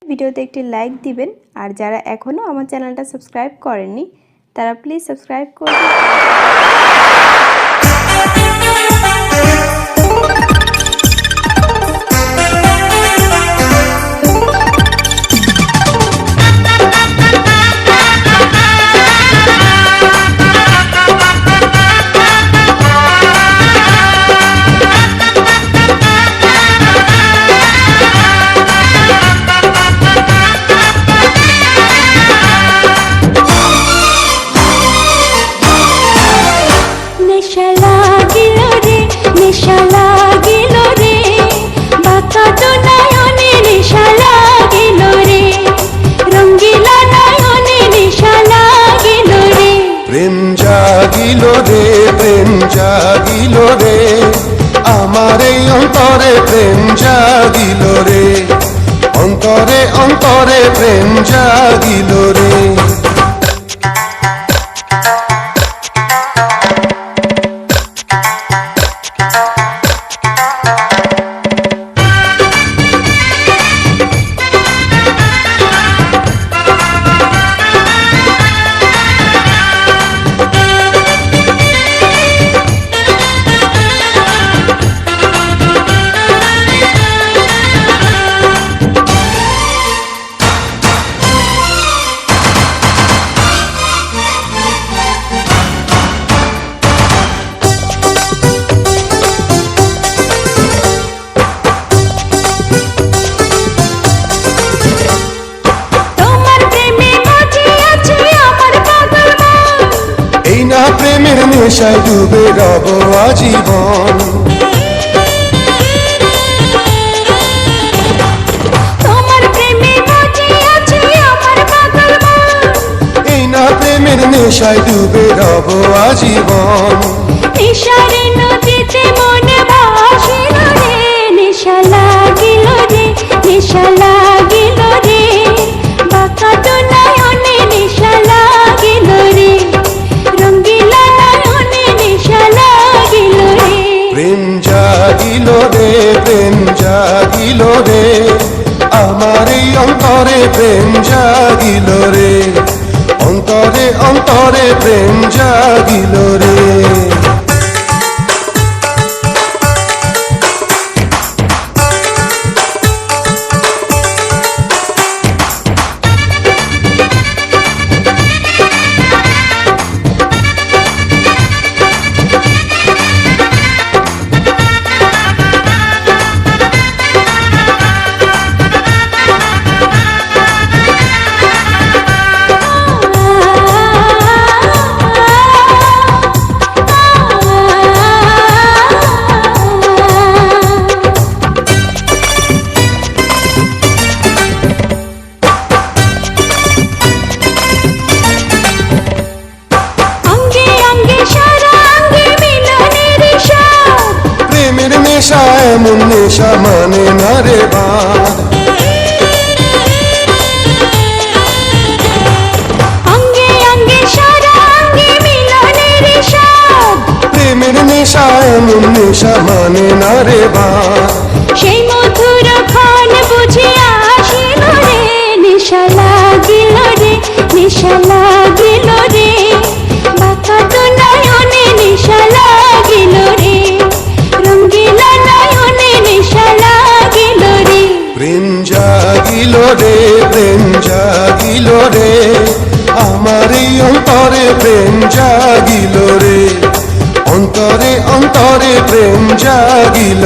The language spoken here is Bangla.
ভিডিওতে একটি লাইক দিবেন আর যারা এখনো আমার চ্যানেলটা সাবস্ক্রাইব করেননি তারা প্লিজ সাবস্ক্রাইব করবেন। প্রেম জাগিল রে আমার এই অন্তরে প্রেম জাগিল রে অন্তরে অন্তরে প্রেম জাগিল রে প্রেমের নেশায় ডুবে রব আজীবন তোমার প্রেমে মজে আছে আমার পাগল মন এই না প্রেমের নেশায় ডুবে রব আজীবন নেশারে নদীতে মনে ভাসিল রে নেশা লাগিল রে নেশা লাগিল রে বাঁকা তো নয়নে নেশা লাগিল রে রঙ্গিলা নয়নে নেশা লাগিল রে প্রেম জাগিল রে প্রেম জাগিল রে আমার এই অন্তরে প্রেম জাগিল রে অন্তরে অন্তরে প্রেম জাগিল রে এমন নেশা মানে না রে অঙ্গে অঙ্গে সারা অঙ্গে মিলনের স্বাদ প্রেমের নেশা এমন নেশা মানে না রে সেই মধুর ক্ষণ বুঝে আসিল রে নেশা লাগিল রে নেশা লাগিল রে বাঁকা তো নয়নে নেশা লাগিল রে রঙ্গিলা নয়নে নেশা লাগিল রে প্রেম জাগিল রে প্রেম জাগিল রে আমার এই অন্তরে প্রেম জাগিল রে অন্তরে অন্তরে প্রেম জাগিল